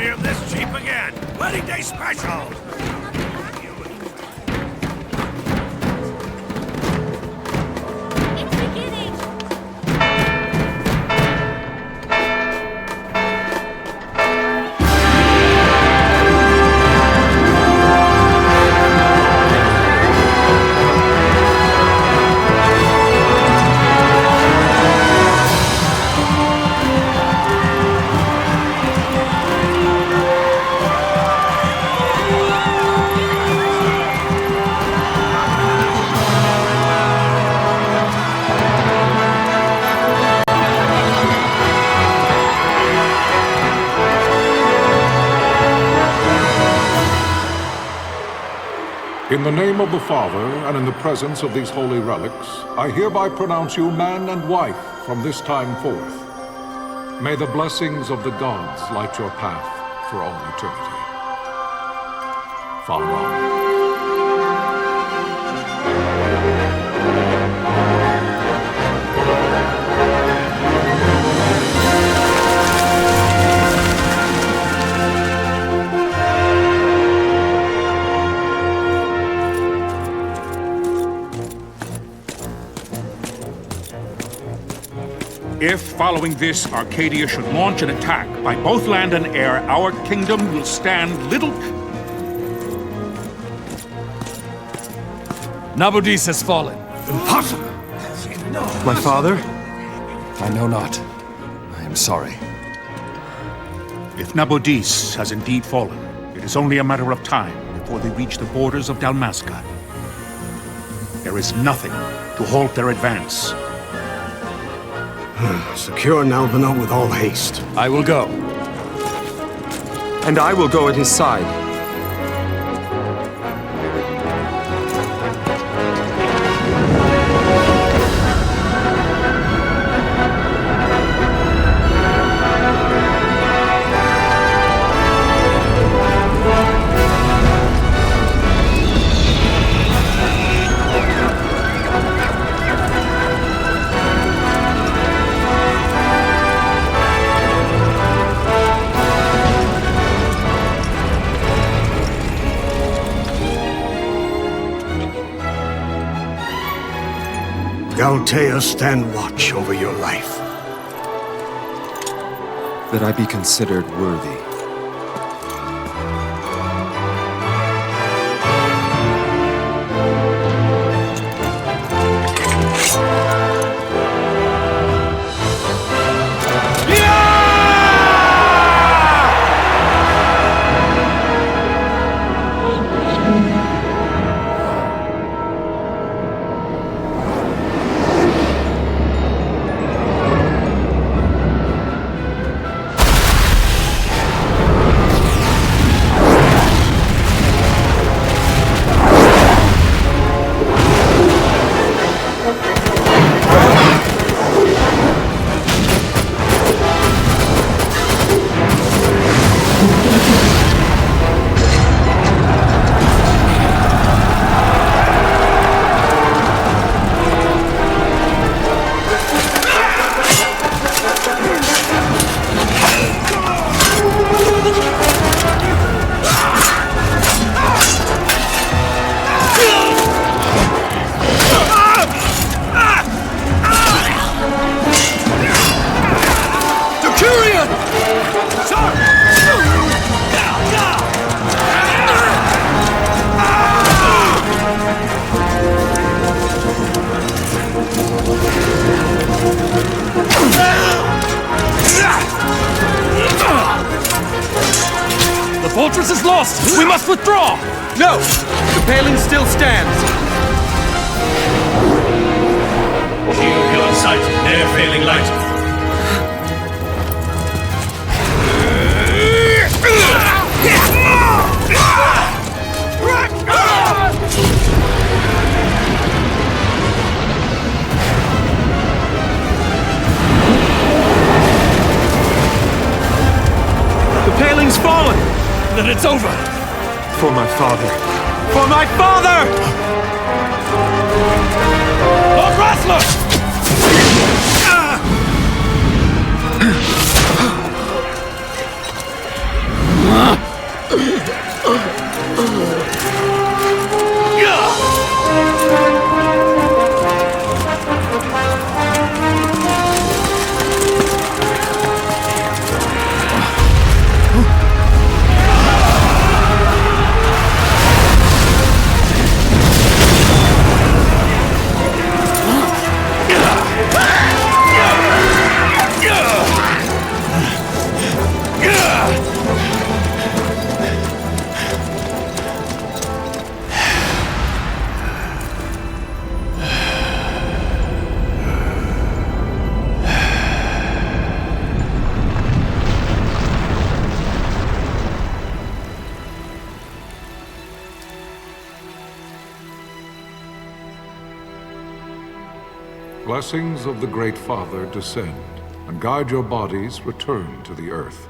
hear this cheap again. Wedding day special! It's beginning! In the name of the Father, and in the presence of these holy relics, I hereby pronounce you man and wife from this time forth. May the blessings of the gods light your path for all eternity. Follow on. If, following this, Arcadia should launch an attack by both land and air, our kingdom will stand little... Nabudis has fallen. Impossible! My father? I know not. I am sorry. If Nabudis has indeed fallen, it is only a matter of time before they reach the borders of Dalmasca. There is nothing to halt their advance. Secure Nalbina with all haste. I will go. And I will go at his side. Galtea, stand watch over your life. That I be considered worthy. The fortress is lost! We must withdraw! No! The paling still stands! Shield hill in sight, near failing light. The paling's fallen! Then it's over! For my father! For my father! Lord Rasler! blessings of the Great Father descend, and guide your bodies return to the earth.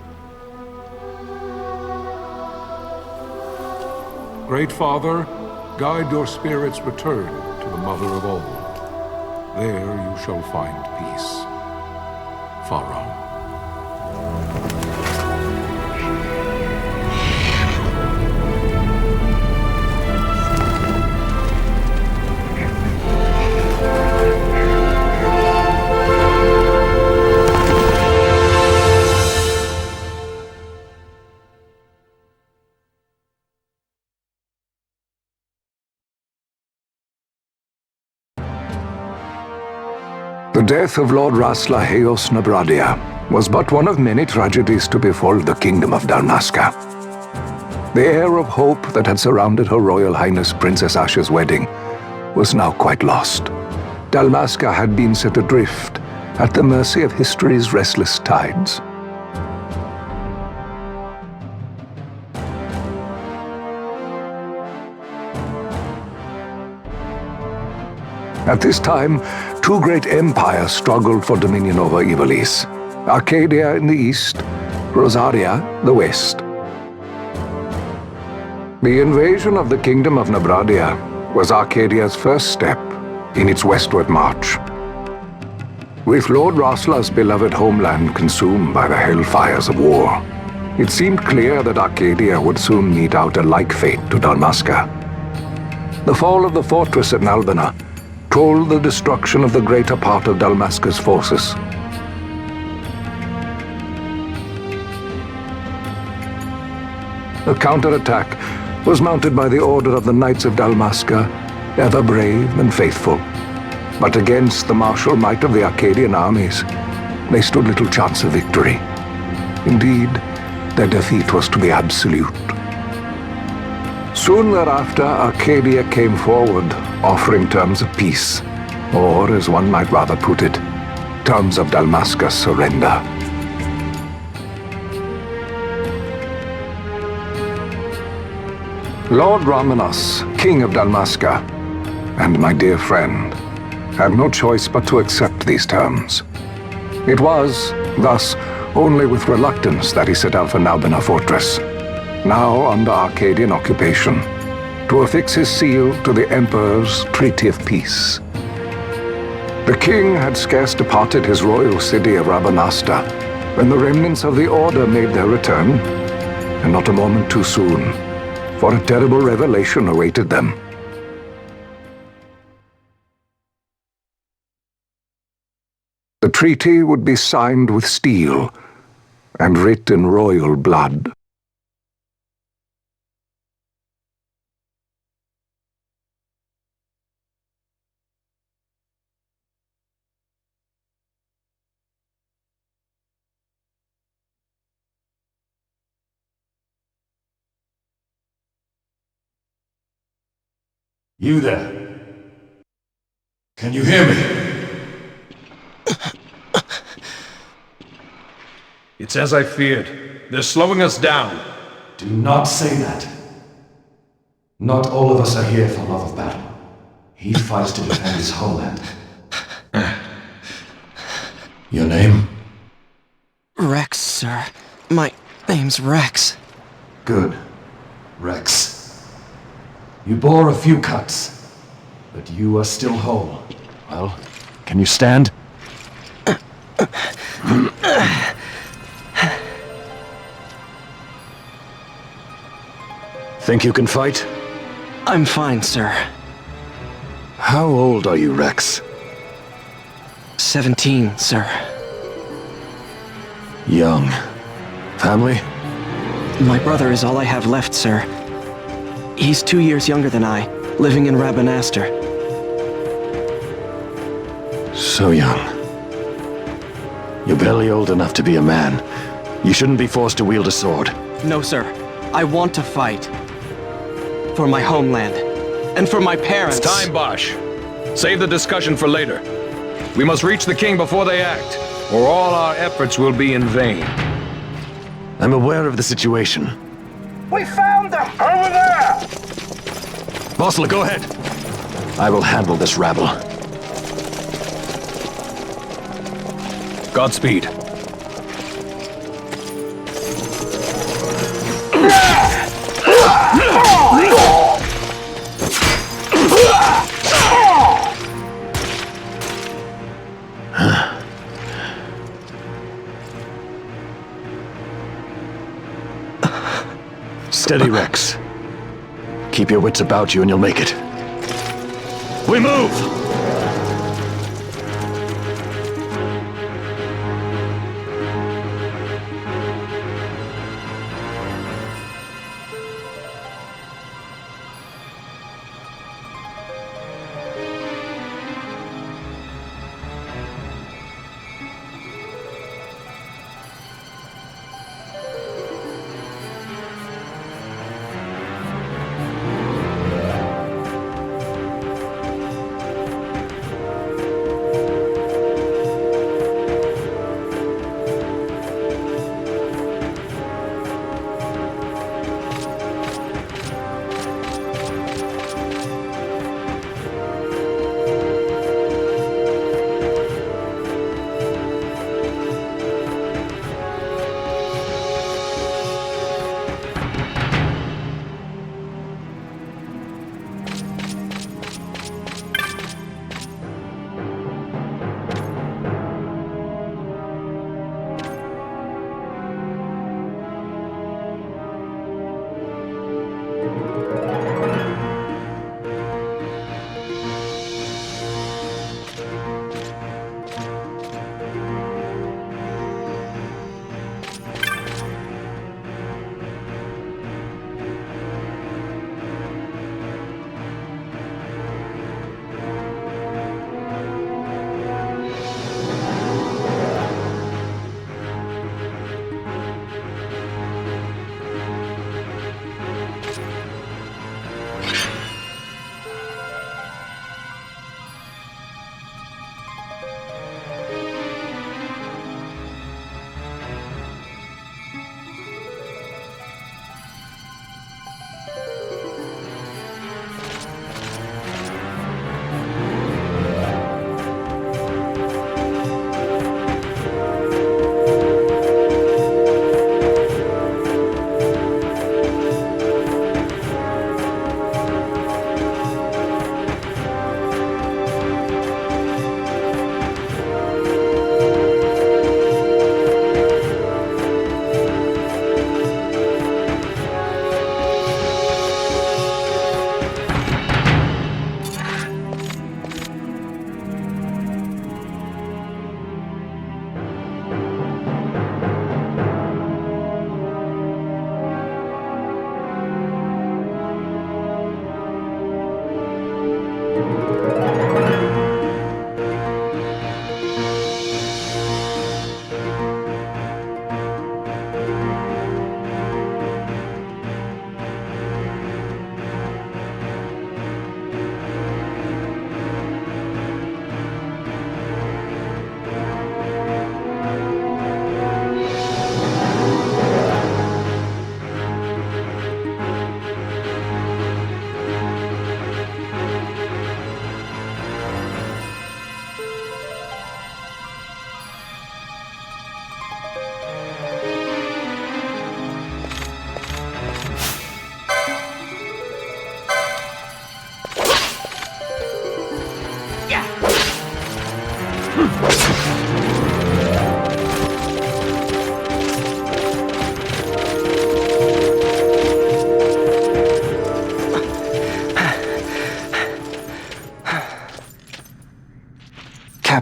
Great Father, guide your spirits return to the Mother of all. There you shall find peace. Pharaoh. The death of Lord Rasla Heos Nabradia was but one of many tragedies to befall the kingdom of Dalmasca. The air of hope that had surrounded Her Royal Highness Princess Asha's wedding was now quite lost. Dalmasca had been set adrift at the mercy of history's restless tides. At this time, two great empires struggled for dominion over Ivalice. Arcadia in the east, Rosaria the west. The invasion of the kingdom of Nabradia was Arcadia's first step in its westward march. With Lord Rasla's beloved homeland consumed by the hellfires of war, it seemed clear that Arcadia would soon mete out a like fate to Dalmasca. The fall of the fortress at Nalbina told the destruction of the greater part of Dalmasca's forces. The counterattack was mounted by the order of the Knights of Dalmasca, ever brave and faithful. But against the martial might of the Arcadian armies, they stood little chance of victory. Indeed, their defeat was to be absolute. Soon thereafter, Arcadia came forward, offering terms of peace, or, as one might rather put it, terms of Dalmasca's surrender. Lord Ramenos, King of Dalmasca, and my dear friend, had no choice but to accept these terms. It was, thus, only with reluctance that he set out for Nalbina Fortress, now under Arcadian occupation, to affix his seal to the Emperor's Treaty of Peace. The king had scarce departed his royal city of Rabanasta when the remnants of the Order made their return, and not a moment too soon, for a terrible revelation awaited them. The treaty would be signed with steel and writ in royal blood. You there? Can you hear me? It's as I feared. They're slowing us down. Do not say that. Not all of us are here for love of battle. He fights to defend his homeland. Your name? Rex, sir. My name's Rex. Good. Rex. You bore a few cuts, but you are still whole. Well, can you stand? Think you can fight? I'm fine, sir. How old are you, Rex? 17, sir. Young. Family? My brother is all I have left, sir. He's 2 years younger than I, living in Rabanasta. So young. You're barely old enough to be a man. You shouldn't be forced to wield a sword. No, sir. I want to fight. For my homeland. And for my parents. It's time, Bosch. Save the discussion for later. We must reach the king before they act, or all our efforts will be in vain. I'm aware of the situation. We found them! Over there! Vossler, go ahead. I will handle this rabble. Godspeed. Steady, Rex. Keep your wits about you and you'll make it. We move!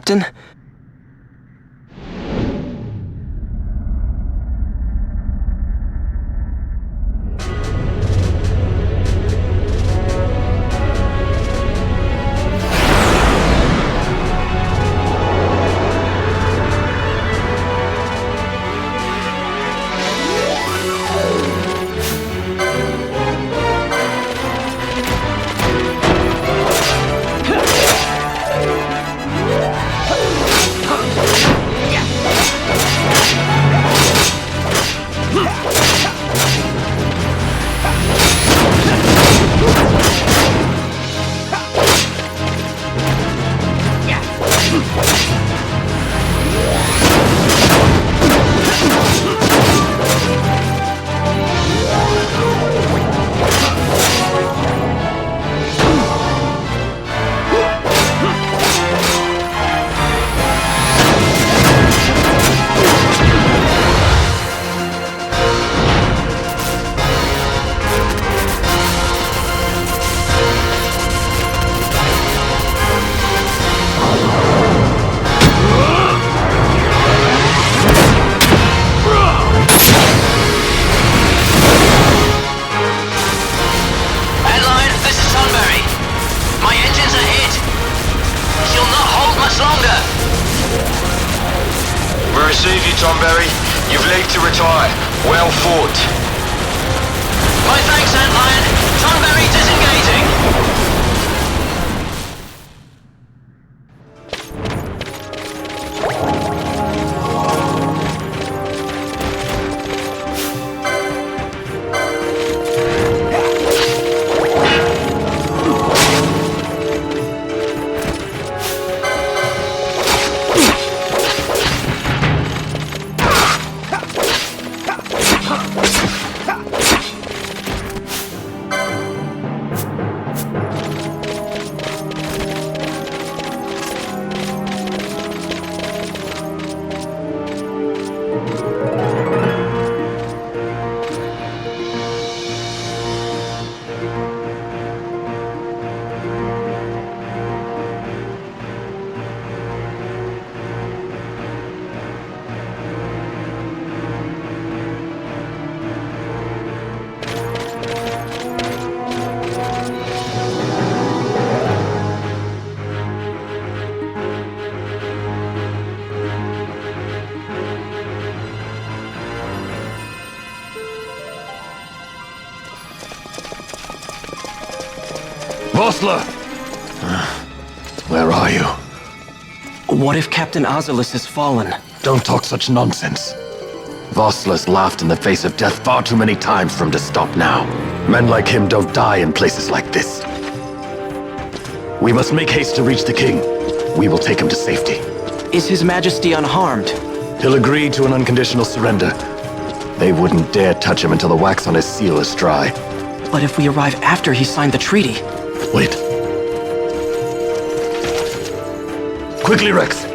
Captain? Tonberry. You've leave to retire. Well fought. My thanks, Antlion. Tonberry disengaging. Vossler! Where are you? What if Captain Azalis has fallen? Don't talk such nonsense. Vossler's laughed in the face of death far too many times for him to stop now. Men like him don't die in places like this. We must make haste to reach the king. We will take him to safety. Is His Majesty unharmed? He'll agree to an unconditional surrender. They wouldn't dare touch him until the wax on his seal is dry. But if we arrive after he signed the treaty... Wait. Quickly, Rex!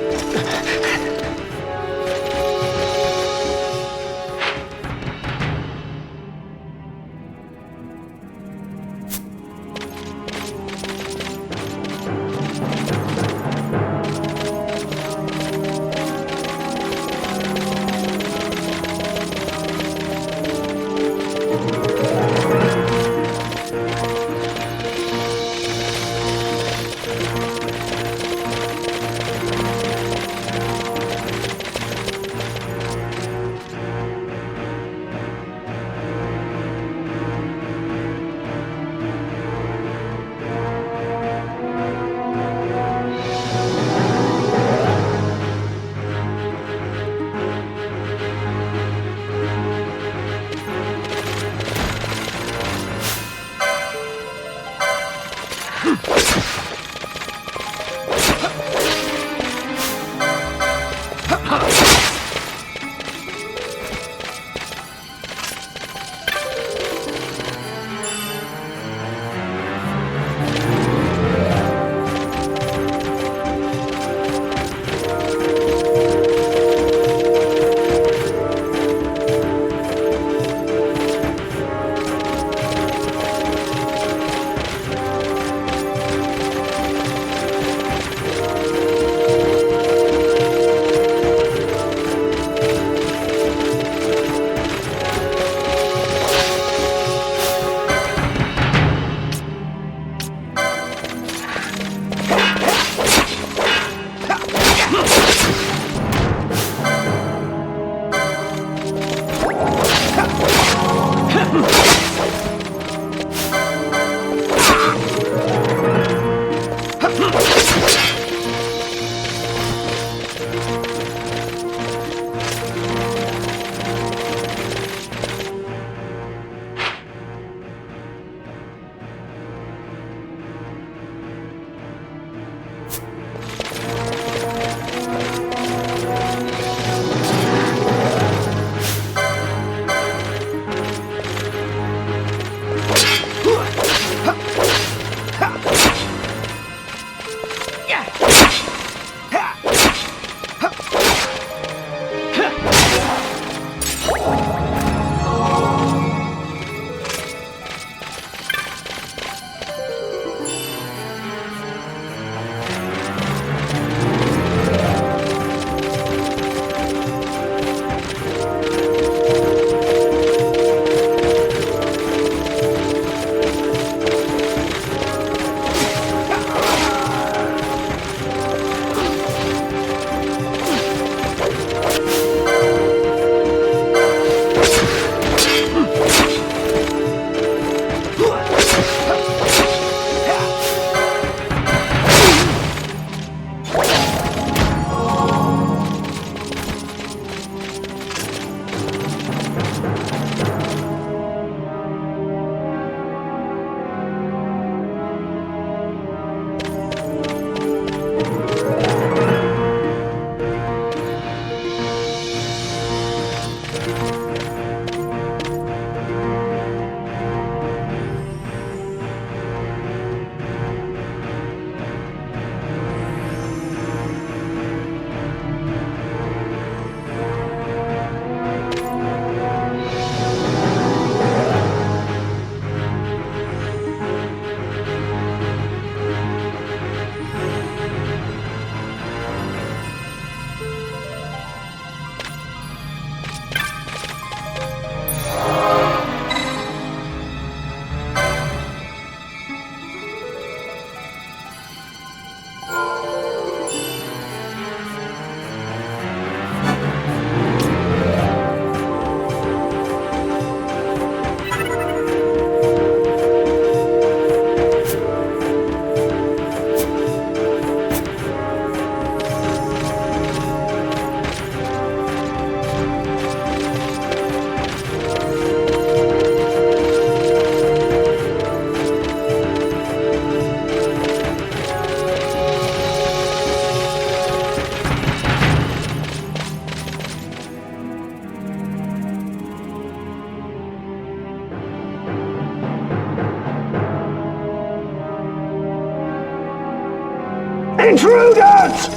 Intruders!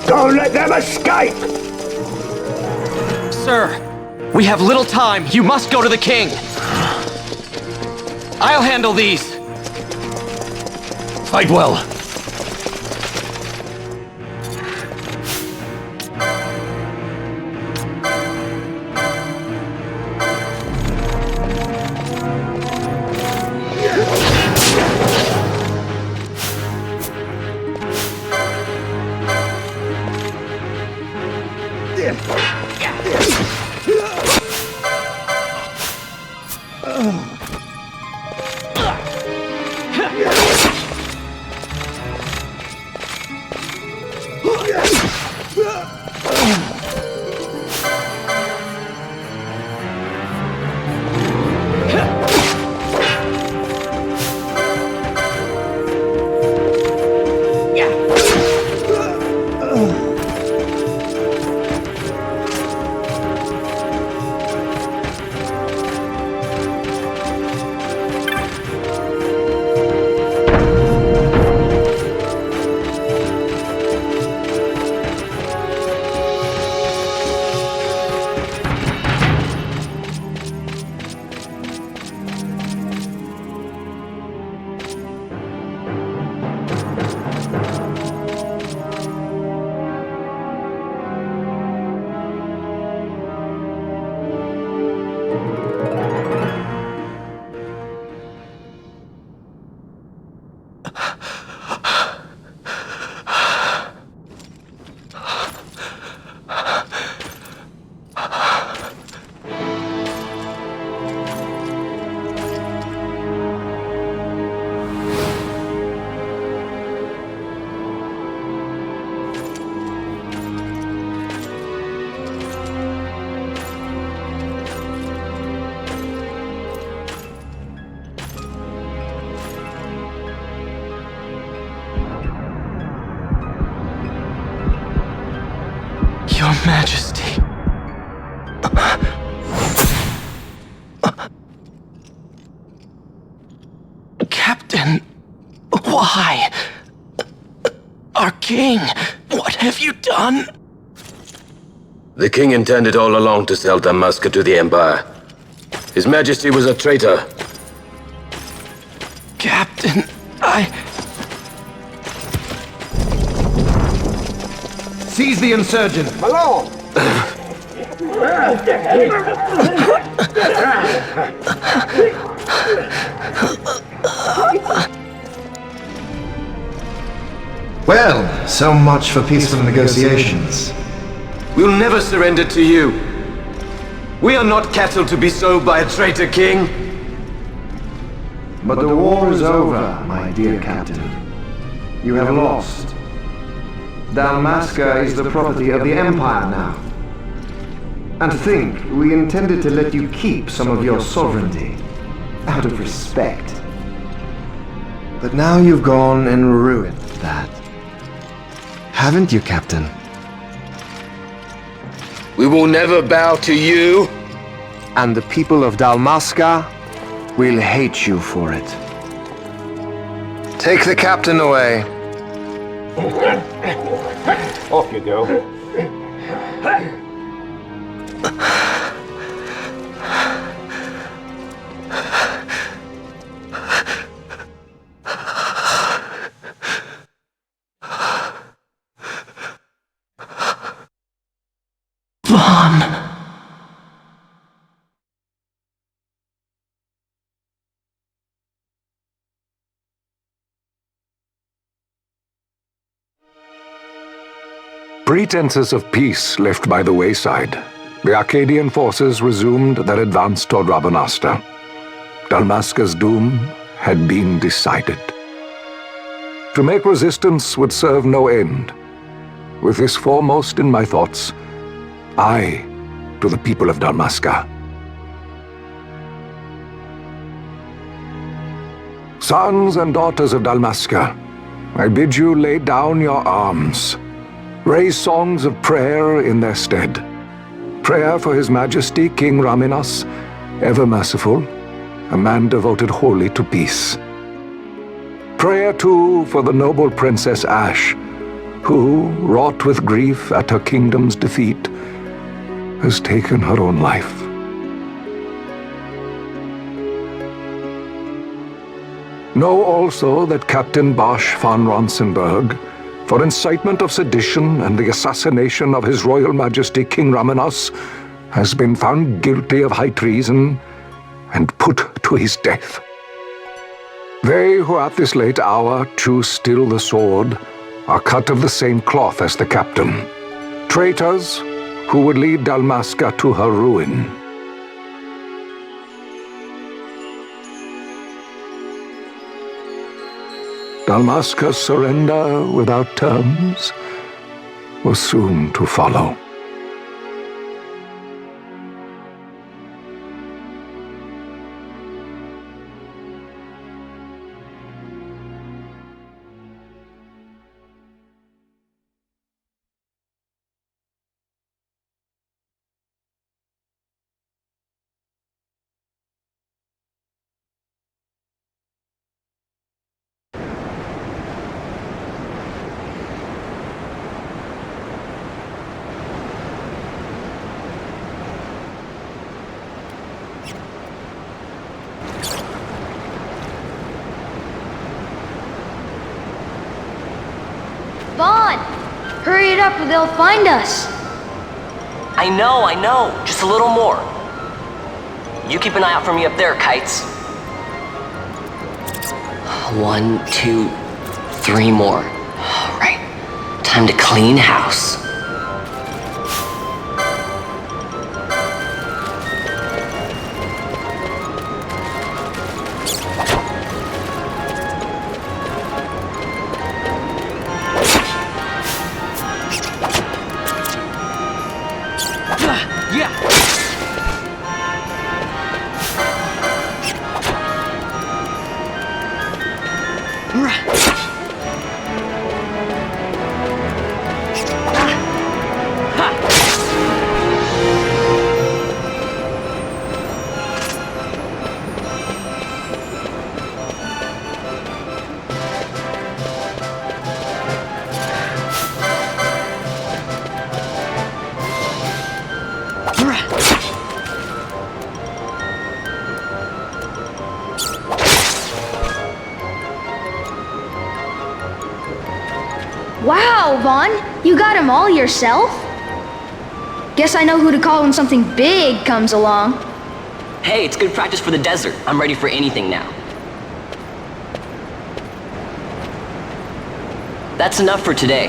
Don't let them escape! Sir, we have little time. You must go to the king. I'll handle these. Fight well. Your Majesty. Captain, why? Our king, what have you done? The king intended all along to sell Dalmasca to the Empire. His Majesty was a traitor. Captain, Seize the insurgent! Malone! Well, so much for peaceful negotiations. We'll never surrender to you. We are not cattle to be sold by a traitor king. But the war is over, my dear captain. You have lost. Dalmasca is the property of the Empire now. And to think, we intended to let you keep some of your sovereignty, out of respect. But now you've gone and ruined that. Haven't you, Captain? We will never bow to you. And the people of Dalmasca will hate you for it. Take the captain away. Off you go. Pretenses of peace left by the wayside, the Arcadian forces resumed their advance toward Rabanasta. Dalmasca's doom had been decided. To make resistance would serve no end. With this foremost in my thoughts, I to the people of Dalmasca. Sons and daughters of Dalmasca, I bid you lay down your arms. Raise songs of prayer in their stead. Prayer for His Majesty King Raminas, ever merciful, a man devoted wholly to peace. Prayer, too, for the noble Princess Ash, who, wrought with grief at her kingdom's defeat, has taken her own life. Know also that Captain Bosch von Ronsenberg, for incitement of sedition and the assassination of His Royal Majesty King Ramenos, has been found guilty of high treason and put to his death. They who at this late hour choose still the sword are cut of the same cloth as the captain, traitors who would lead Dalmasca to her ruin. Dalmasca's surrender without terms was soon to follow. Vaughn! Hurry it up or they'll find us! I know. Just a little more. You keep an eye out for me up there, Kites. 1, 2, 3 more. All right. Time to clean house. Wow, Vaughn! You got him all yourself? Guess I know who to call when something big comes along. Hey, it's good practice for the desert. I'm ready for anything now. That's enough for today.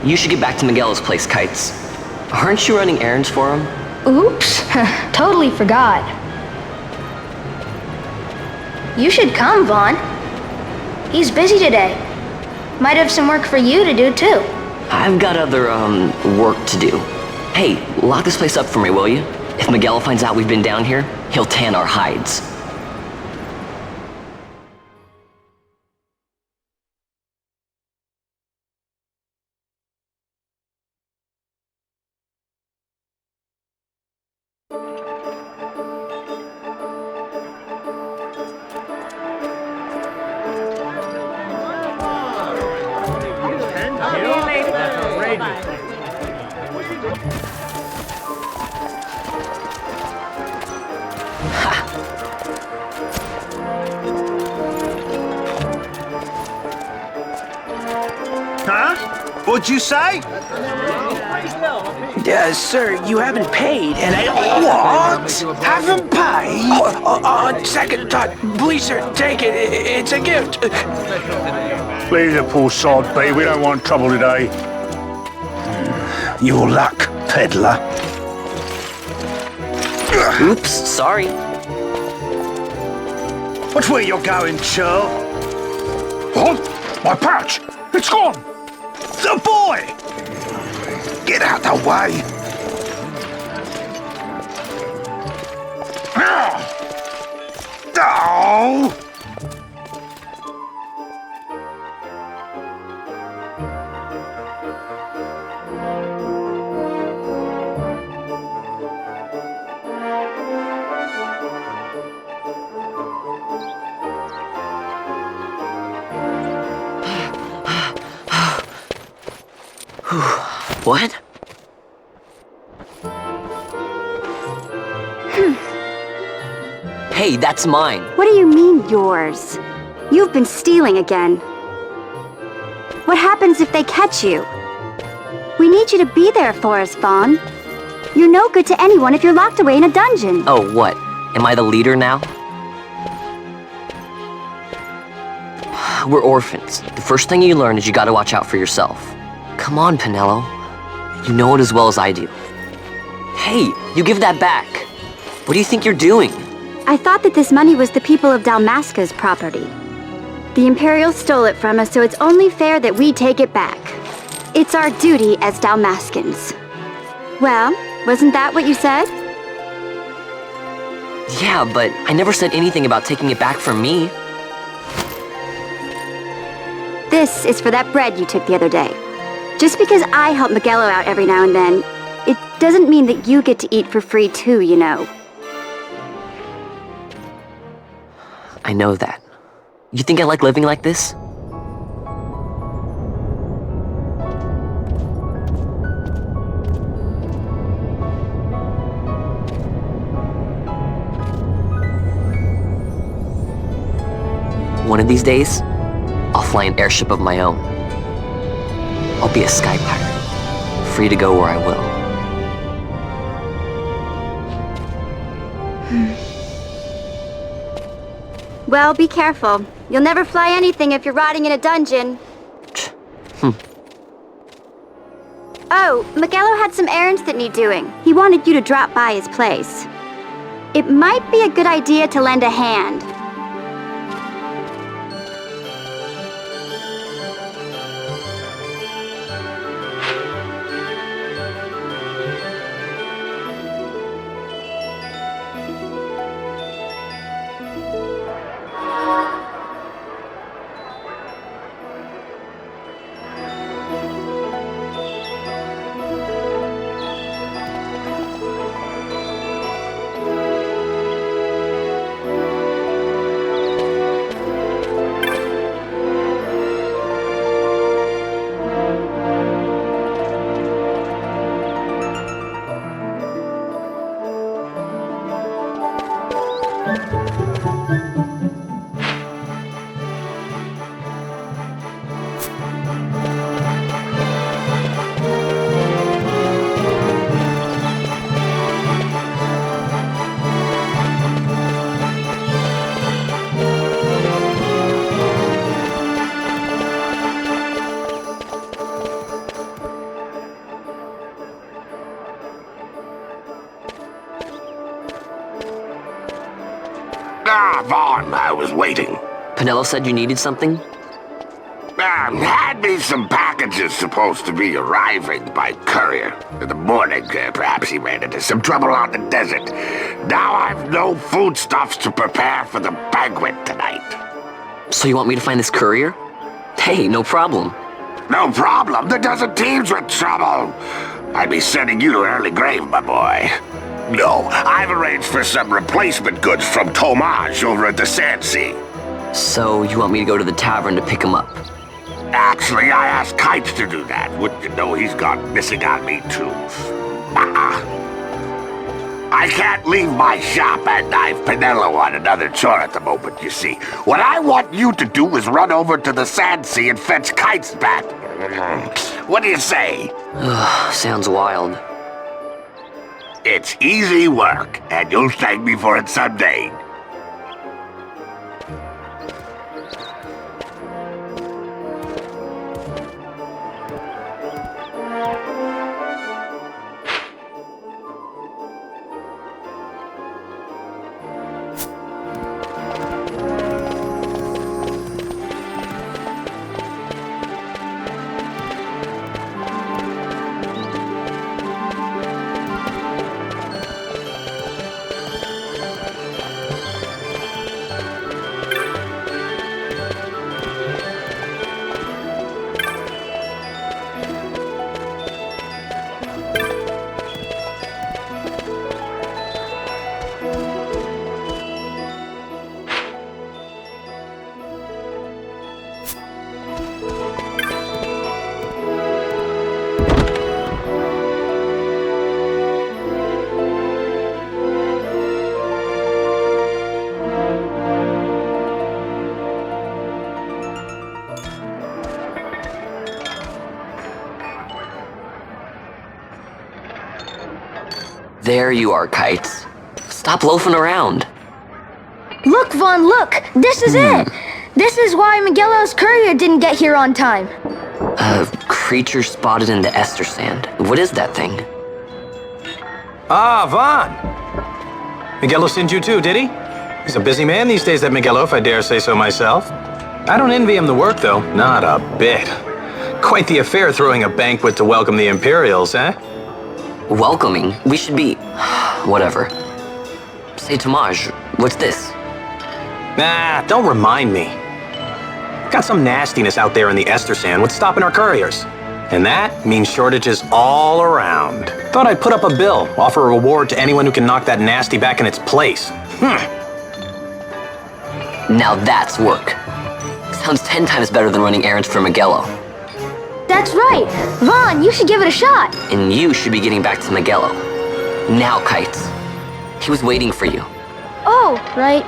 You should get back to Miguel's place, Kites. Aren't you running errands for him? Oops, totally forgot. You should come, Vaughn. He's busy today. Might have some work for you to do, too. I've got other, work to do. Hey, lock this place up for me, will you? If Miguel finds out we've been down here, he'll tan our hides. What'd you say? Sir, you haven't paid, and I... What? Haven't paid? On second thought, please, sir, take it. It's a gift. Leave the poor sod be. We don't want trouble today. Your luck, peddler. Oops, sorry. Watch where you're going, Churl. What? My pouch! It's gone! The boy! Get out the way! Oh! What? Hey, that's mine. What do you mean, yours? You've been stealing again. What happens if they catch you? We need you to be there for us, Vaughn. You're no good to anyone if you're locked away in a dungeon. Oh, what? Am I the leader now? We're orphans. The first thing you learn is you gotta watch out for yourself. Come on, Penelo. You know it as well as I do. Hey, you give that back. What do you think you're doing? I thought that this money was the people of Dalmasca's property. The Imperials stole it from us, so it's only fair that we take it back. It's our duty as Dalmascans. Well, wasn't that what you said? Yeah, but I never said anything about taking it back from me. This is for that bread you took the other day. Just because I help Miguelo out every now and then, it doesn't mean that you get to eat for free too, you know. I know that. You think I like living like this? One of these days, I'll fly an airship of my own. I'll be a sky pirate, free to go where I will. Well, be careful. You'll never fly anything if you're rotting in a dungeon. Oh, Miguelo had some errands that need doing. He wanted you to drop by his place. It might be a good idea to lend a hand. Vaughn, I was waiting. Penelo said you needed something? Had me some packages supposed to be arriving by courier. In the morning, perhaps he ran into some trouble on the desert. Now I've no foodstuffs to prepare for the banquet tonight. So you want me to find this courier? Hey, no problem. No problem. The desert teems with trouble. I'd be sending you to an early grave, my boy. No, I've arranged for some replacement goods from Tomage over at the Sandsea. So you want me to go to the tavern to pick him up? Actually, I asked Kites to do that. Wouldn't you know he's gone missing on me, too? I can't leave my shop, and I've Penelo on another chore at the moment, you see. What I want you to do is run over to the Sandsea and fetch Kites back. What do you say? Sounds wild. It's easy work, and you'll thank me for it someday. There you are, Kites. Stop loafing around. Look, Vaughn, look! This is it! This is why Miguelo's courier didn't get here on time. A creature spotted in the Este sand. What is that thing? Ah, Vaughn! Miguelo sent you too, did he? He's a busy man these days, that Miguelo, if I dare say so myself. I don't envy him the work, though. Not a bit. Quite the affair throwing a banquet to welcome the Imperials, eh? Welcoming? We should be... whatever. Say, Tomaj, what's this? Nah, don't remind me. Got some nastiness out there in the Este sand. What's stopping our couriers? And that means shortages all around. Thought I'd put up a bill, offer a reward to anyone who can knock that nasty back in its place. Now that's work. Sounds 10 times better than running errands for Miguelo. That's right! Vaughn, you should give it a shot! And you should be getting back to Miguelo. Now, Kites. He was waiting for you. Oh, right.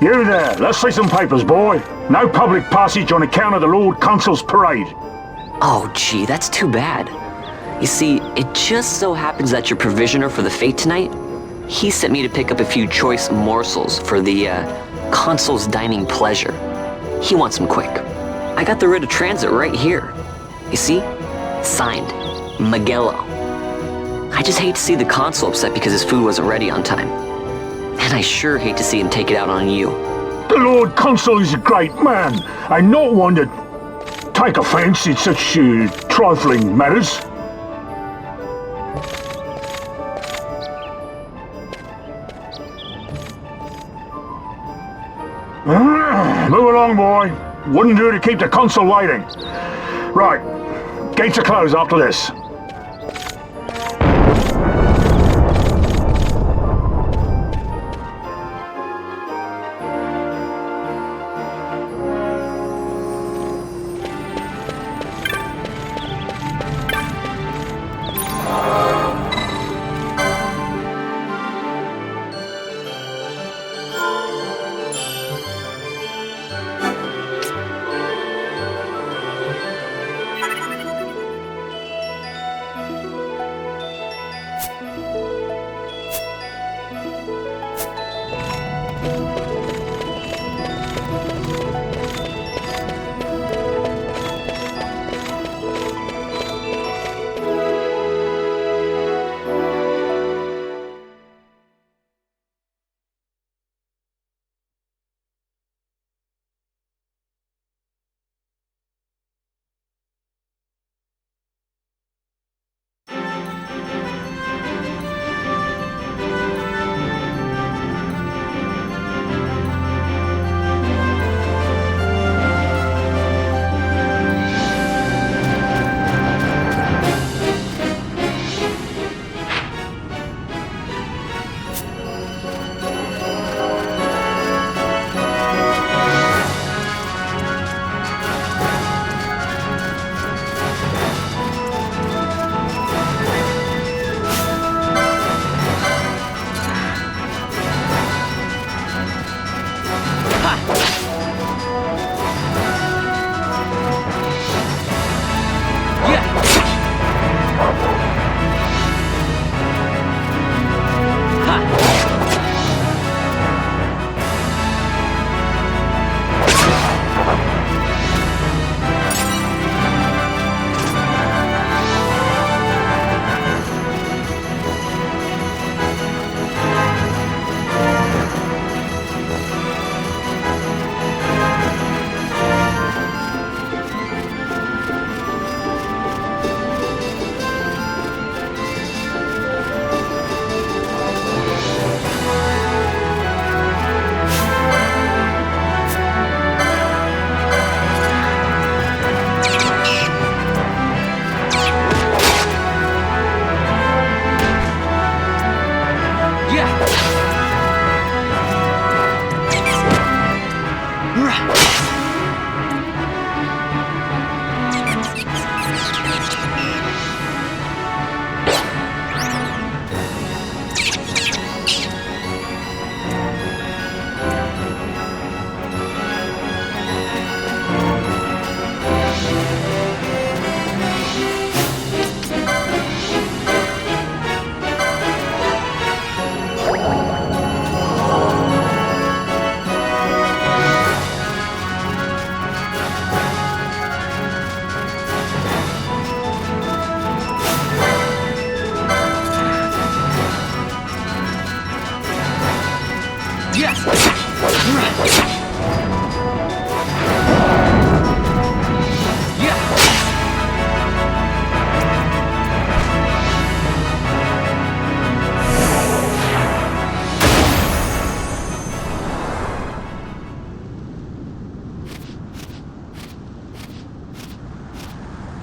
You there, let's see some papers, boy. No public passage on account of the Lord Consul's parade. Oh, gee, that's too bad. You see, it just so happens that your provisioner for the fete tonight, he sent me to pick up a few choice morsels for the, Consul's dining pleasure. He wants them quick. I got the writ of transit right here. You see? Signed, Magello. I just hate to see the Consul upset because his food wasn't ready on time. And I sure hate to see him take it out on you. The Lord Consul is a great man, and not one to take offence in such trifling matters. Move along, boy. Wouldn't do to keep the Consul waiting. Right, gates are closed after this.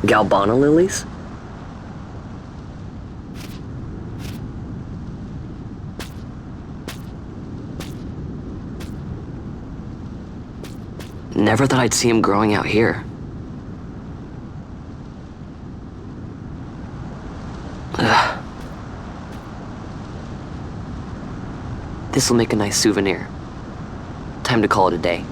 Galbana lilies? Never thought I'd see him growing out here. Ugh. This'll make a nice souvenir. Time to call it a day.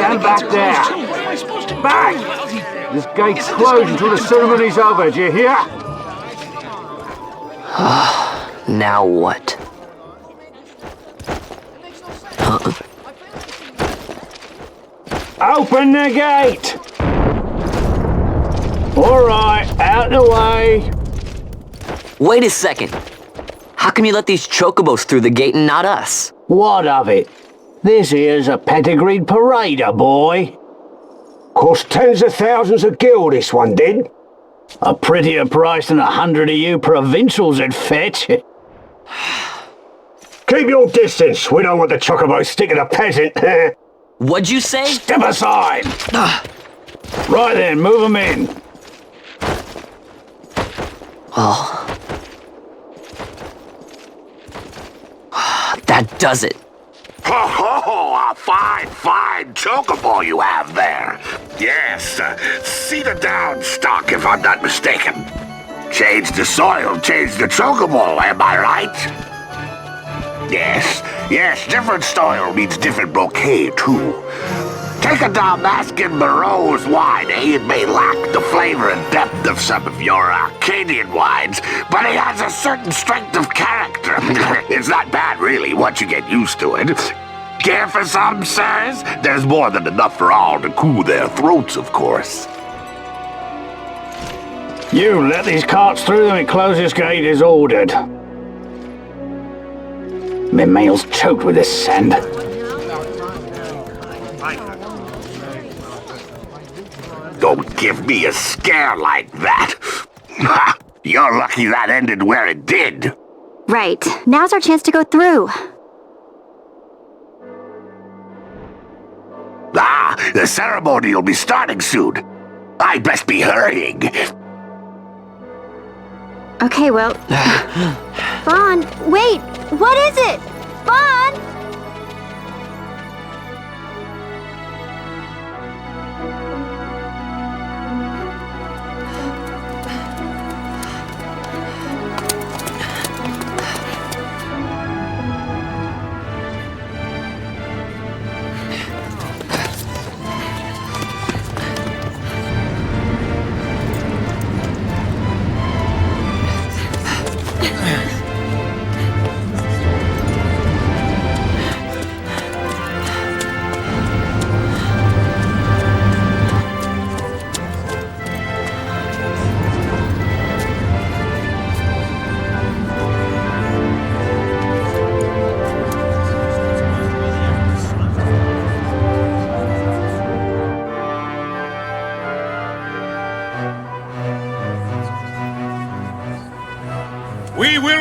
Stand back there! Back! This gate's closed until the ceremony's over, do you hear? Now what? Open the gate! Alright, out the way! Wait a second. How come you let these chocobos through the gate and not us? What of it? This here's a pedigreed parader, boy. Cost tens of thousands of gil, this one did. A prettier price than 100 of you provincials would fetch. Keep your distance. We don't want the chocobos sticking a peasant. What'd you say? Step aside. Right then, move them in. Oh. That does it. Oh, a fine chocobo you have there. Yes, cedar down stock, if I'm not mistaken. Change the soil, change the chocobo, am I right? Yes, different soil means different bouquet, too. Take a Dalmascan Barrow's wine, It may lack the flavor and depth of some of your Arcadian wines, but it has a certain strength of character. It's not bad, really, once you get used to it. Care for some, sirs? There's more than enough for all to cool their throats, of course. You let these carts through when closest gate is ordered. My mail's choked with this sand. Don't give me a scare like that. You're lucky that ended where it did. Right. Now's our chance to go through. The ceremony will be starting soon. I'd best be hurrying. Okay, well... Vaughn, wait! What is it? Vaughn!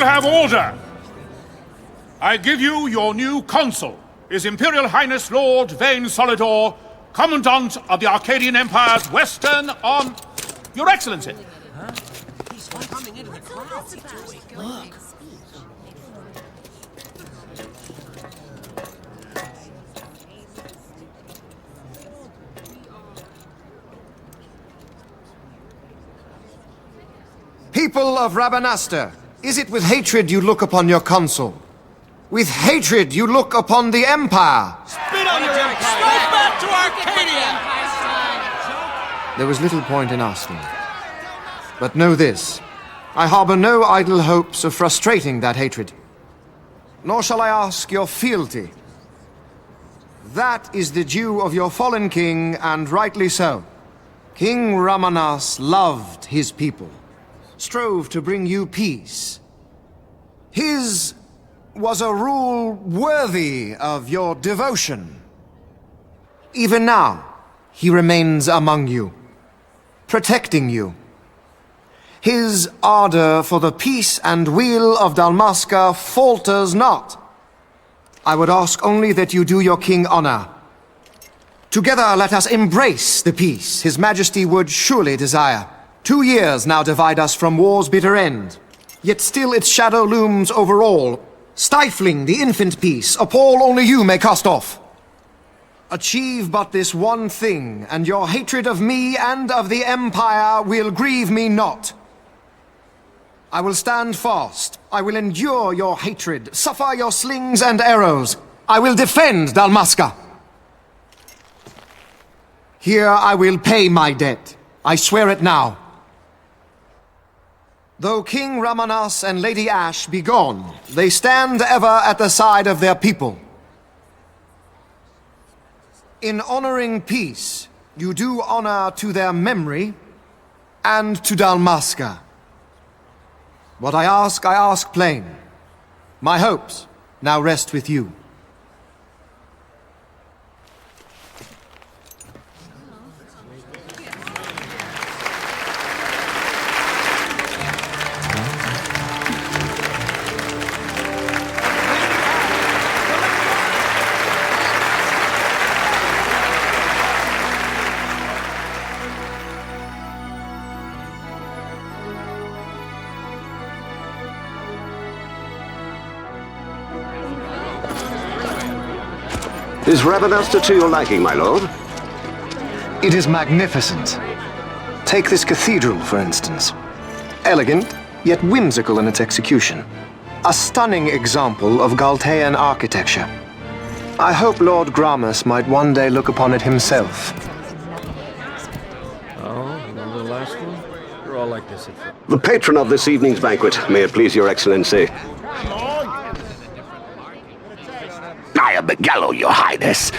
will have order. I give you your new consul, His Imperial Highness Lord Vane Solidor, Commandant of the Arcadian Empire's Western Arm... Your Excellency! Huh? He's coming into the crowd. Look. People of Rabanasta, is it with hatred you look upon your consul? With hatred you look upon the Empire? Spit on your empire! Straight back to Arcadia! There was little point in asking. But know this, I harbor no idle hopes of frustrating that hatred. Nor shall I ask your fealty. That is the due of your fallen king, and rightly so. King Ramanas loved his people, strove to bring you peace. His was a rule worthy of your devotion. Even now, he remains among you, protecting you. His ardor for the peace and weal of Dalmasca falters not. I would ask only that you do your king honor. Together let us embrace the peace His Majesty would surely desire. 2 years now divide us from war's bitter end, yet still its shadow looms over all, stifling the infant peace a pall only you may cast off. Achieve but this one thing, and your hatred of me and of the Empire will grieve me not. I will stand fast. I will endure your hatred, suffer your slings and arrows. I will defend Dalmasca. Here I will pay my debt. I swear it now. Though King Ramanas and Lady Ash be gone, they stand ever at the side of their people. In honoring peace, you do honor to their memory and to Dalmasca. What I ask plain. My hopes now rest with you. Is Rabanasta to your liking, my lord? It is magnificent. Take this cathedral, for instance. Elegant, yet whimsical in its execution. A stunning example of Galtean architecture. I hope Lord Gramus might one day look upon it himself. Oh, remember the last one? You're all like this at first. The patron of this evening's banquet, may it please your excellency. I am Miguel, your highness.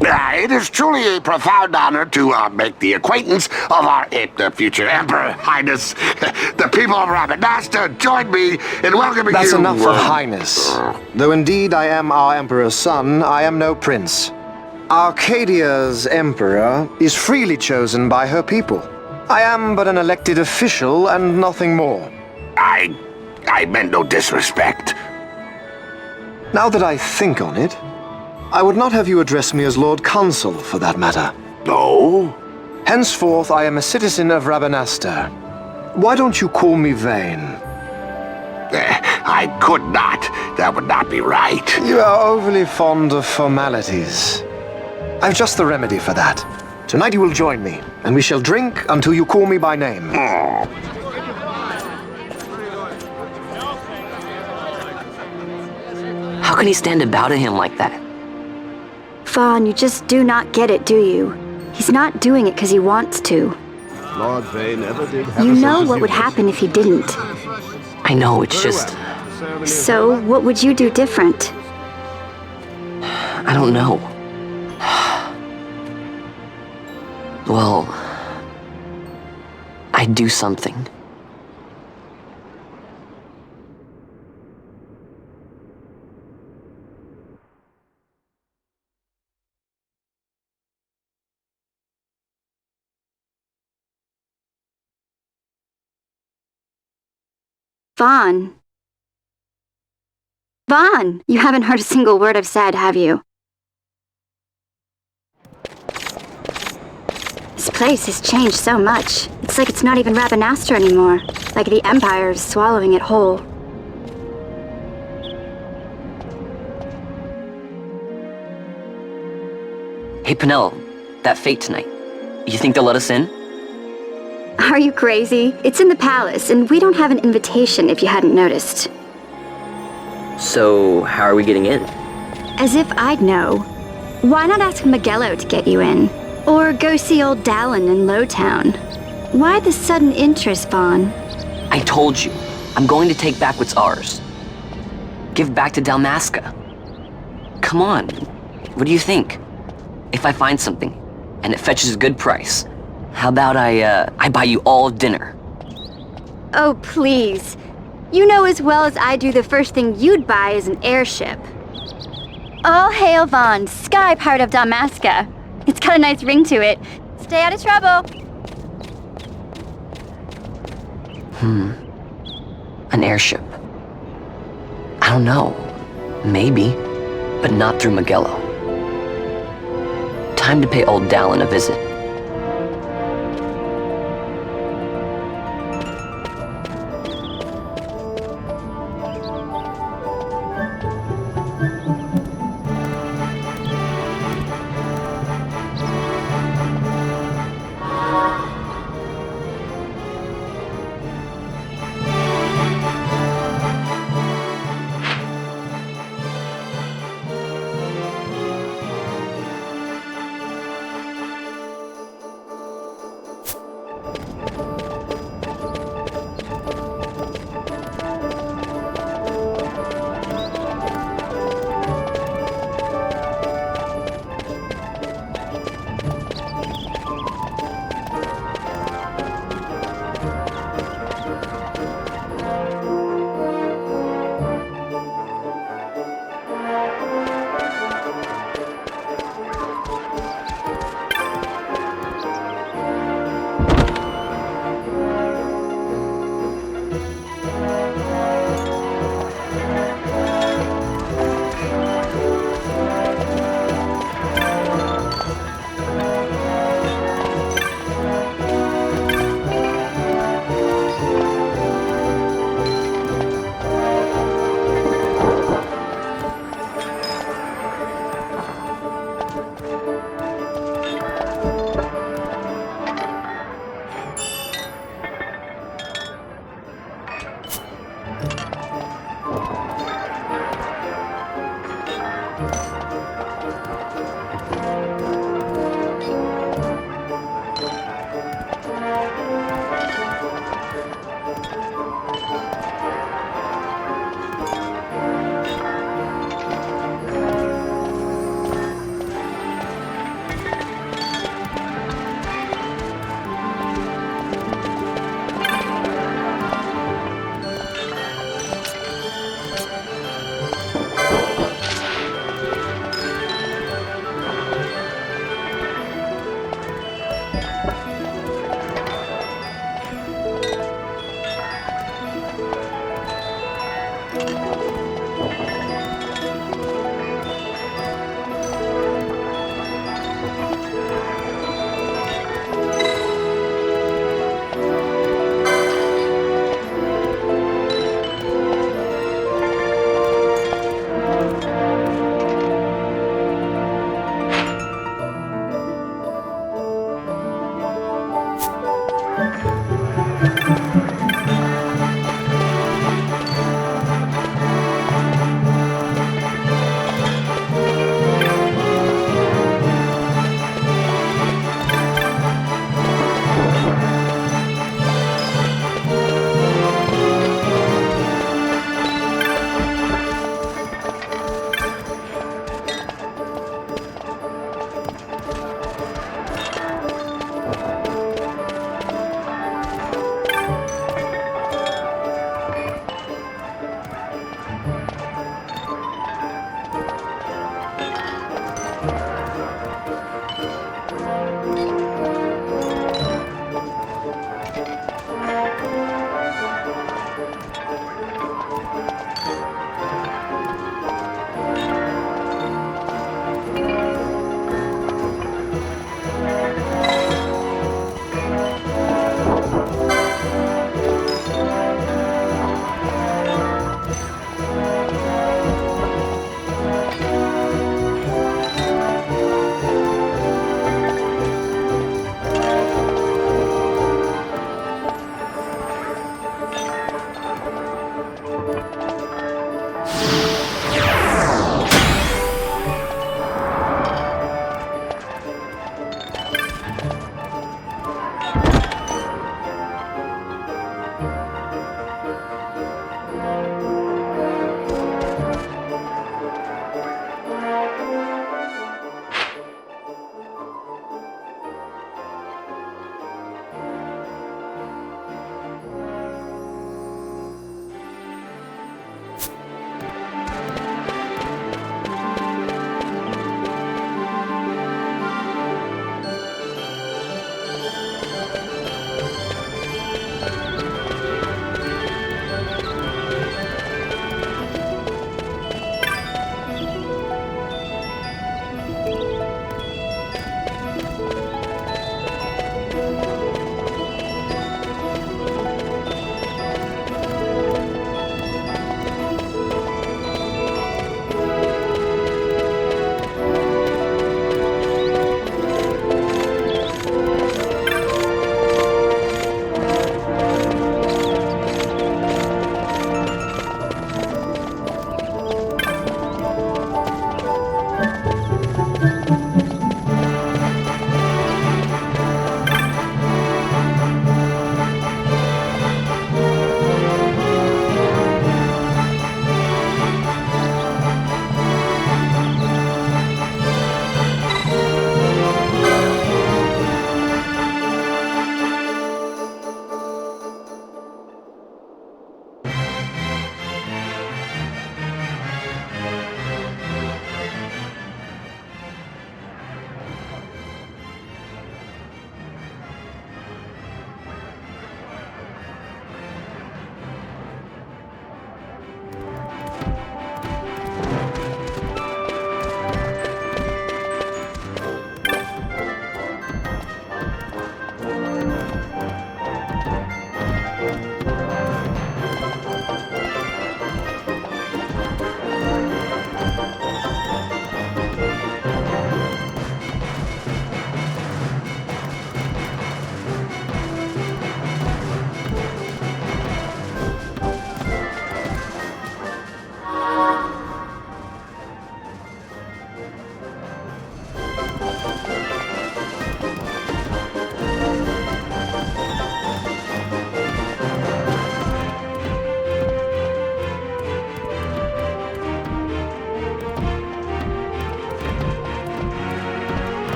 It is truly a profound honor to make the acquaintance of our future emperor, highness. The people of Rabanasta join me in welcoming you. That's enough of highness. Though indeed I am our emperor's son, I am no prince. Arcadia's emperor is freely chosen by her people. I am but an elected official and nothing more. I meant no disrespect. Now that I think on it, I would not have you address me as Lord Consul, for that matter. No? Henceforth, I am a citizen of Rabanasta. Why don't you call me Vane? I could not. That would not be right. You are overly fond of formalities. I've just the remedy for that. Tonight you will join me, and we shall drink until you call me by name. How can he stand about him like that? Fawn, you just do not get it, do you? He's not doing it because he wants to. Lord Vane never did have You know what would happen if he didn't. I know, it's just... So, what would you do different? I don't know. Well... I'd do something. Fawn, Vaughn, you haven't heard a single word I've said, have you? This place has changed so much. It's like it's not even Rabanasta anymore. Like the Empire is swallowing it whole. Hey, Penelo, that fete tonight. You think they'll let us in? Are you crazy? It's in the palace, and we don't have an invitation if you hadn't noticed. So, how are we getting in? As if I'd know. Why not ask Magello to get you in? Or go see old Dallin in Lowtown? Why the sudden interest, Vaughn? I told you, I'm going to take back what's ours. Give back to Dalmasca. Come on, what do you think? If I find something, and it fetches a good price, how about I buy you all dinner? Oh, please. You know as well as I do the first thing you'd buy is an airship. All hail Vaughn, sky part of Dalmasca. It's got a nice ring to it. Stay out of trouble. An airship. I don't know. Maybe, but not through Magello. Time to pay old Dallin a visit.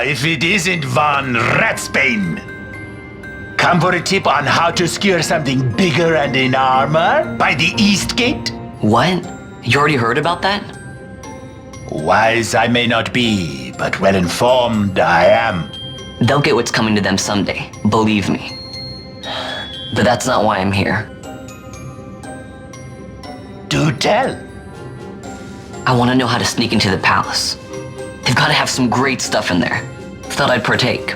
if it isn't Von Ratsbane. Come for a tip on how to secure something bigger and in armor by the East Gate? What? You already heard about that? Wise I may not be, but well informed I am. They'll get what's coming to them someday, believe me. But that's not why I'm here. Do tell. I want to know how to sneak into the palace. They've got to have some great stuff in there. Thought I'd partake.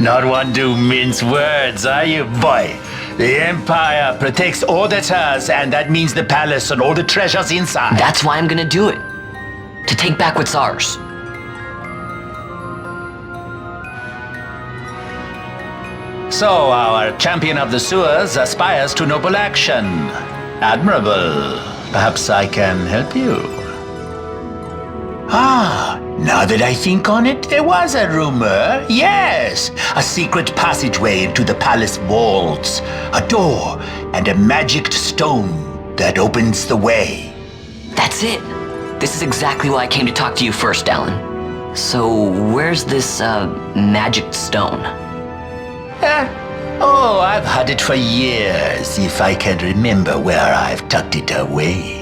Not one to mince words, are you, boy? The Empire protects all that's hers, and that means the palace and all the treasures inside. That's why I'm gonna do it. To take back what's ours. So, our champion of the sewers aspires to noble action. Admirable. Perhaps I can help you. Now that I think on it, there was a rumor. Yes, a secret passageway into the palace walls. A door and a magic stone that opens the way. That's it. This is exactly why I came to talk to you first, Alan. So, where's this, magic stone? I've had it for years, if I can remember where I've tucked it away.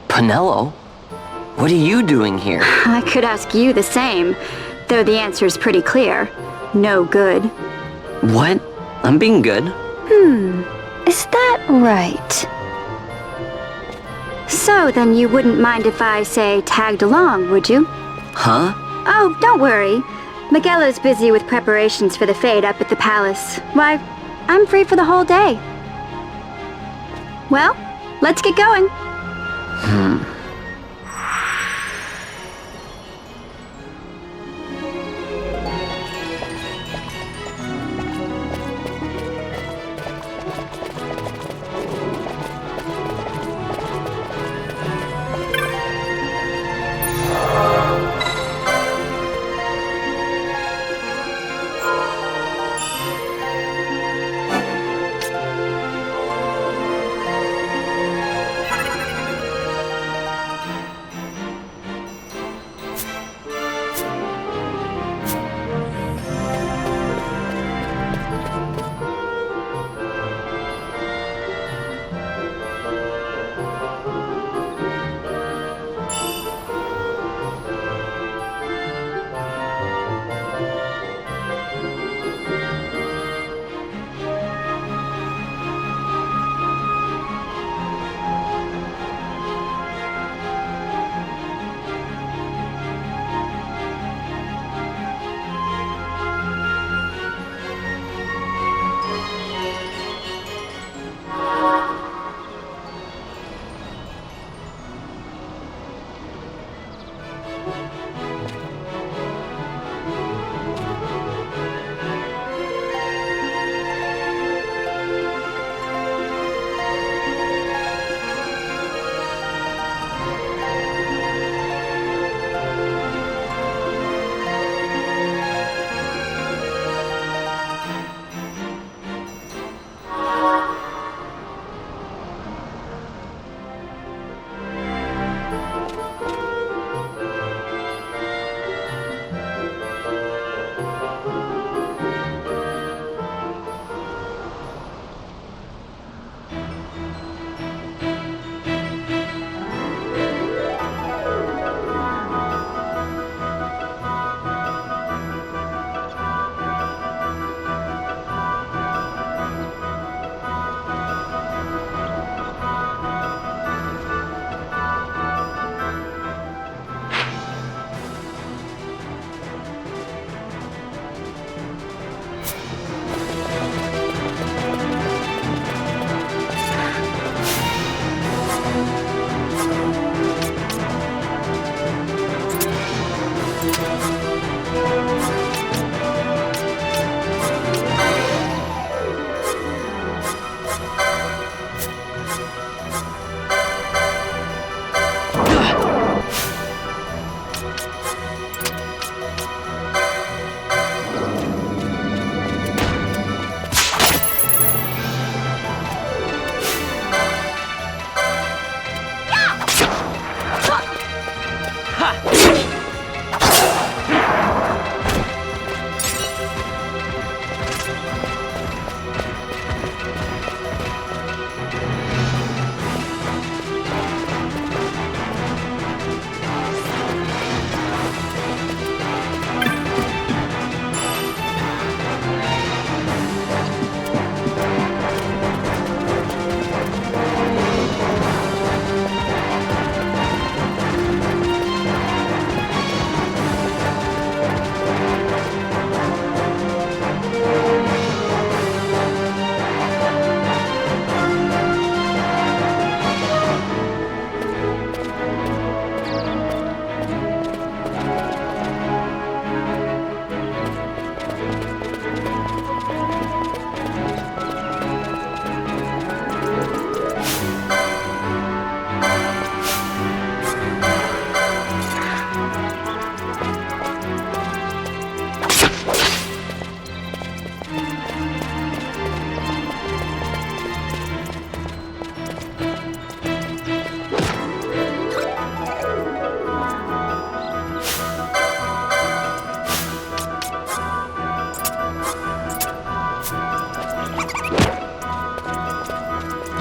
Penelo? What are you doing here? I could ask you the same, though the answer's pretty clear. No good. What? I'm being good. Is that right? So then you wouldn't mind if I, say, tagged along, would you? Huh? Oh, don't worry. Miguelo's busy with preparations for the fete up at the palace. Why, I'm free for the whole day. Well, let's get going.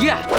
Yeah.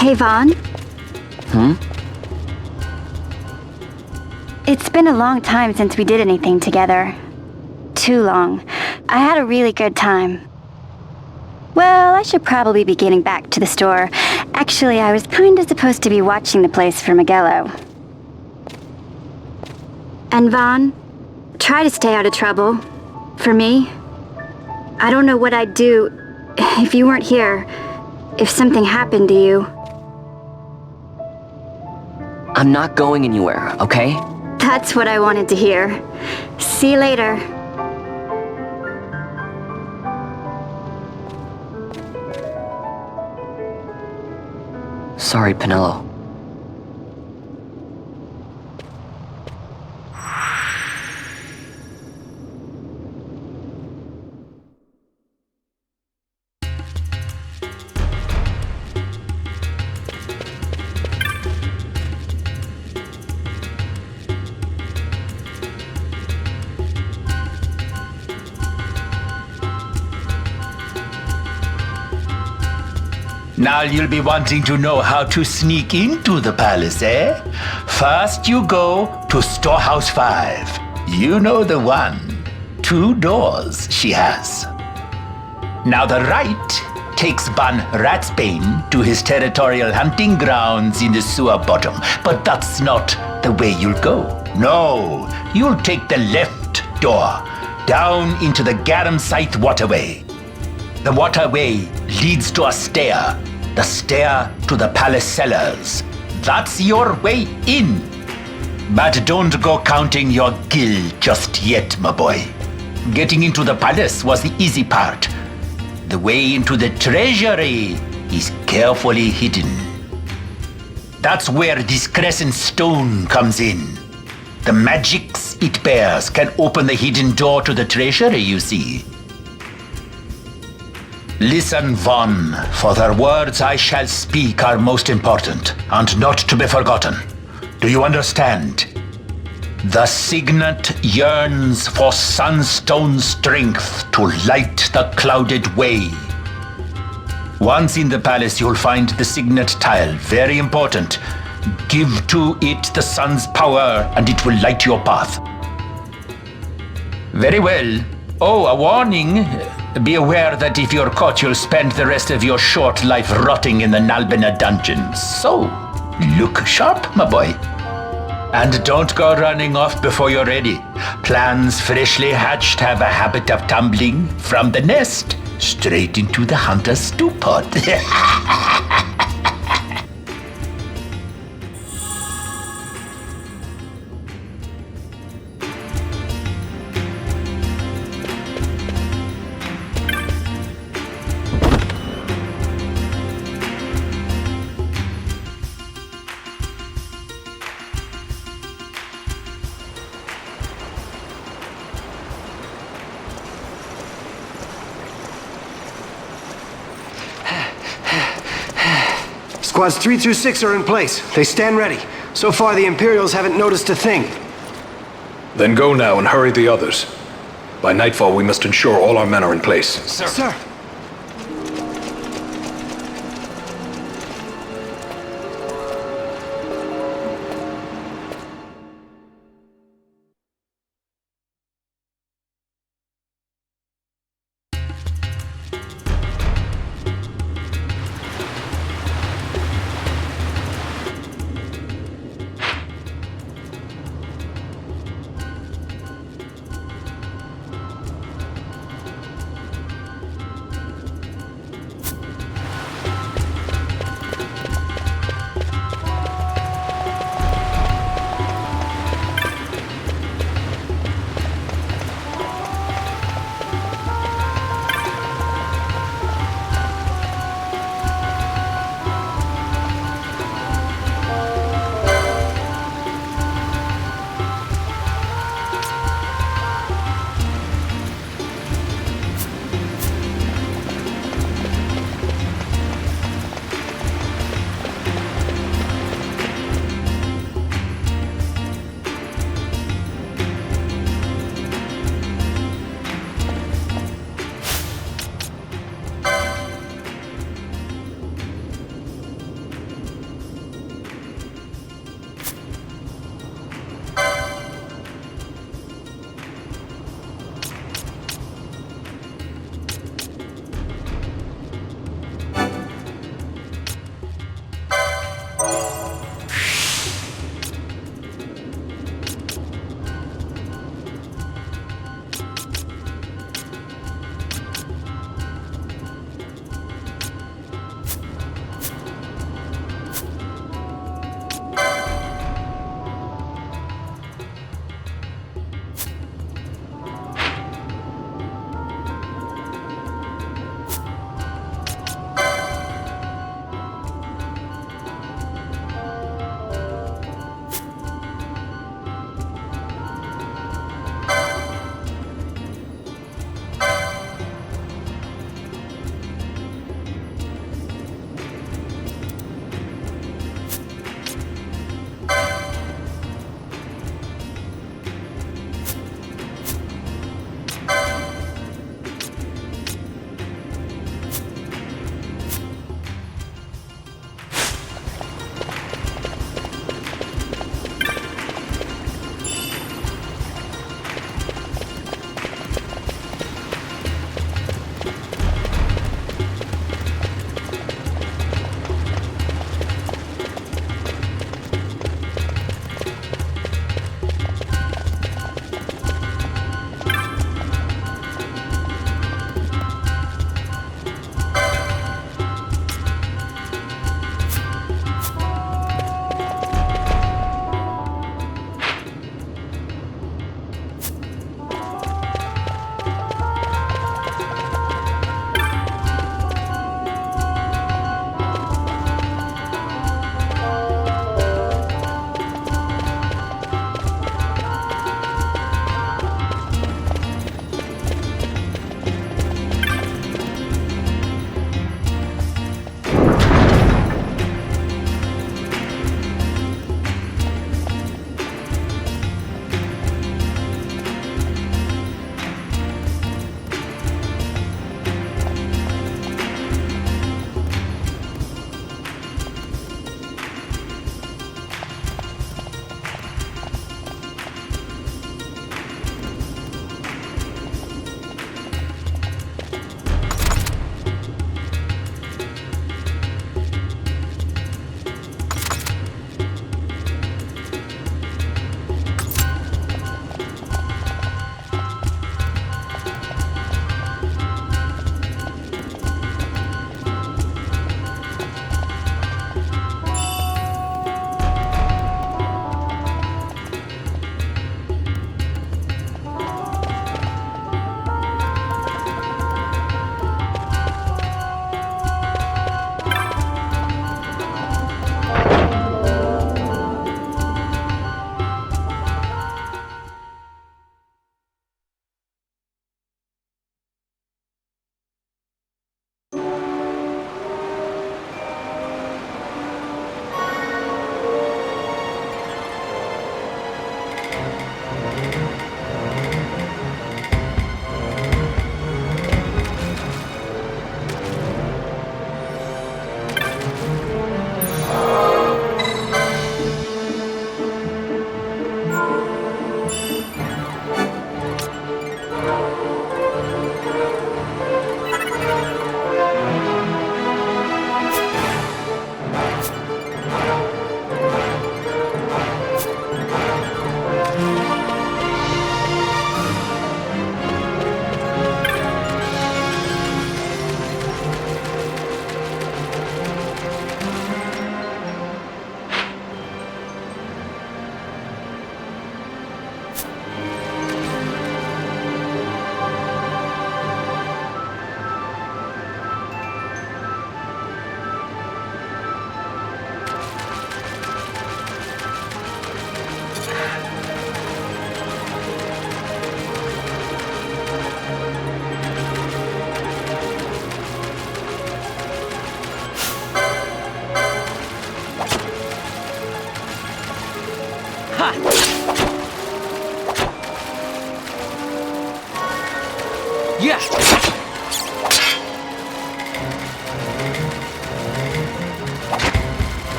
Hey, Vaughn. It's been a long time since we did anything together. Too long. I had a really good time. Well, I should probably be getting back to the store. Actually, I was kinda supposed to be watching the place for Miguelo. And Vaughn, try to stay out of trouble. For me, I don't know what I'd do if you weren't here, if something happened to you. I'm not going anywhere, okay? That's what I wanted to hear. See you later. Sorry, Penelo. Now you'll be wanting to know how to sneak into the palace, eh? First you go to Storehouse 5. You know the one. 2 doors she has. Now the right takes Ban Ratsbane to his territorial hunting grounds in the sewer bottom. But that's not the way you'll go. No, you'll take the left door, down into the Garamsais waterway. The waterway leads to a stair. The stair to the palace cellars. That's your way in. But don't go counting your gil just yet, my boy. Getting into the palace was the easy part. The way into the treasury is carefully hidden. That's where this crescent stone comes in. The magics it bears can open the hidden door to the treasury, you see. Listen, Vaughn, for the words I shall speak are most important, and not to be forgotten. Do you understand? The signet yearns for sunstone strength to light the clouded way. Once in the palace, you'll find the signet tile, very important. Give to it the sun's power, and it will light your path. Very well. Oh, a warning. Be aware that if you're caught, you'll spend the rest of your short life rotting in the Nalbina dungeons. So, look sharp, my boy. And don't go running off before you're ready. Plans freshly hatched have a habit of tumbling from the nest straight into the hunter's stew pot. Squads 3 through 6 are in place. They stand ready. So far, the Imperials haven't noticed a thing. Then go now and hurry the others. By nightfall, we must ensure all our men are in place. Sir.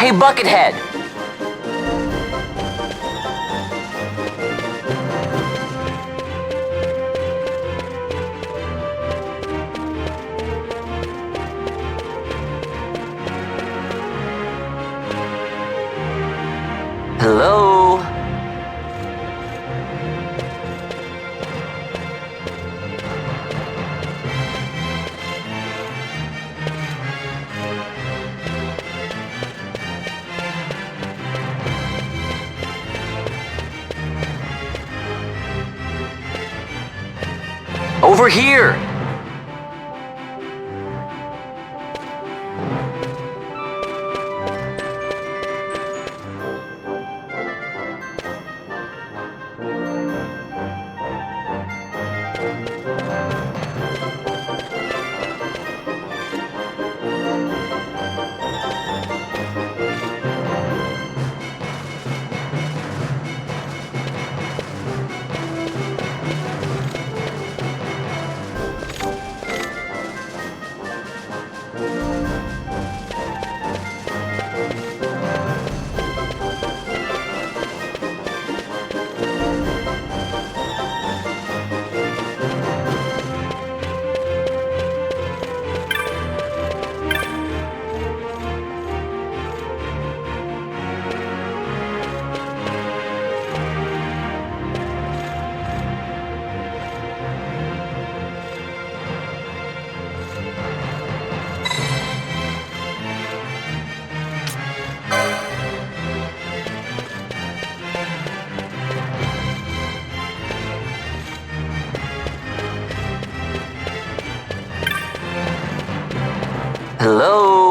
Hey, Buckethead! Hello? Over here! Hello?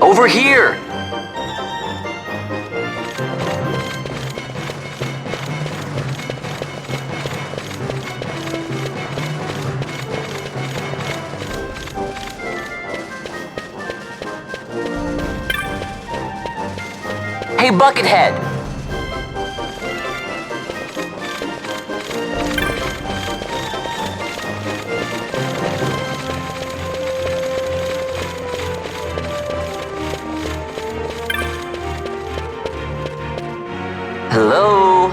Over here! Hey, Buckethead! Hello?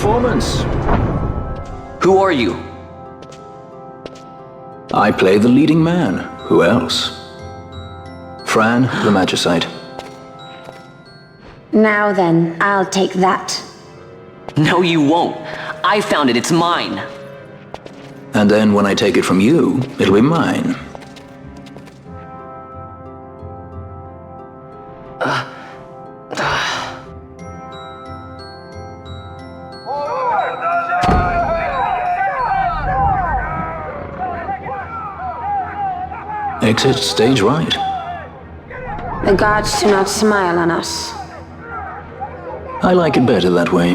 performance. Who are you? I play the leading man. Who else? Fran, the Magicite. Now then, I'll take that. No, you won't. I found it. It's mine. And then when I take it from you, it'll be mine. Exit stage right. The gods do not smile on us. I like it better that way.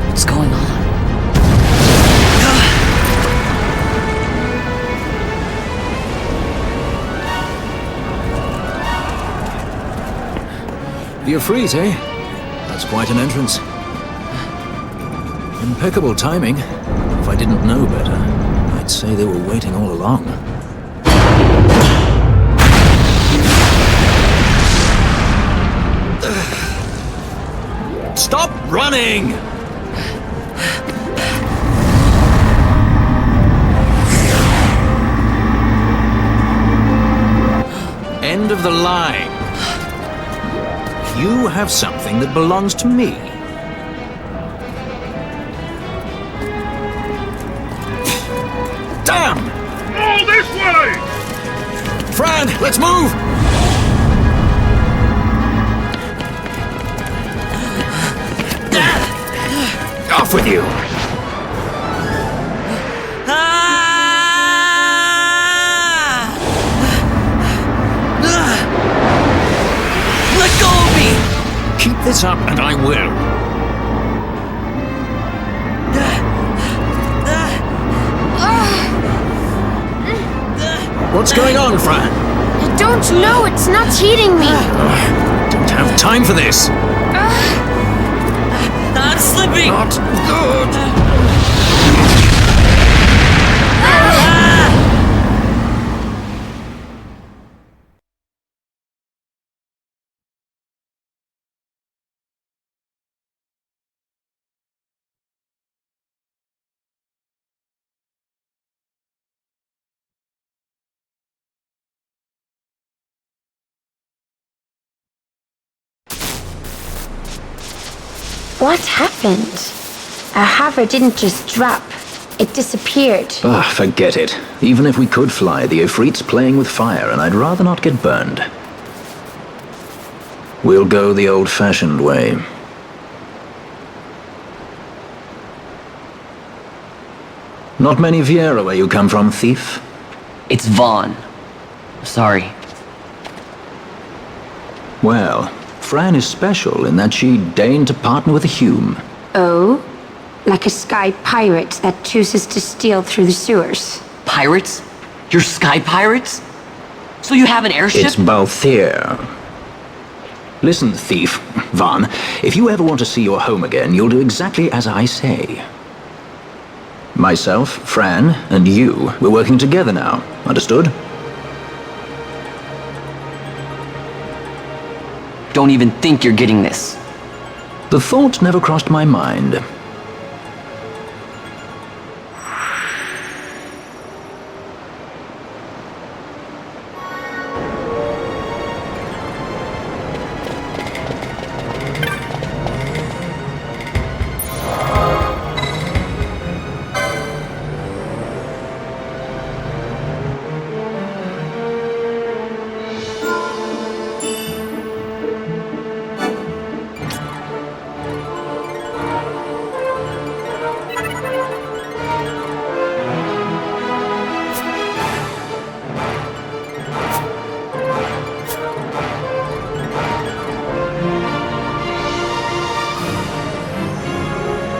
What's going on? The Efreet, eh? That's quite an entrance. Impeccable timing. If I didn't know better, I'd say they were waiting all along. Stop running! End of the line. You have something that belongs to me. Damn! All this way! Fran, let's move! Off with you! Let go of me! Keep this up and I will. What's going on, Fran? I don't know, it's not heating me. Don't have time for this. I'm slipping! Not good. What happened? Our hover didn't just drop. It disappeared. Ah, forget it. Even if we could fly, the Efreet's playing with fire, and I'd rather not get burned. We'll go the old-fashioned way. Not many Viera where you come from, thief? It's Vaughn. Sorry. Well, Fran is special in that she deigned to partner with a Hume. Oh? Like a sky pirate that chooses to steal through the sewers. Pirates? You're sky pirates? So you have an airship? It's Balthier. Listen, thief, Vaughn, if you ever want to see your home again, you'll do exactly as I say. Myself, Fran, and you, we're working together now. Understood? Don't even think you're getting this. The thought never crossed my mind.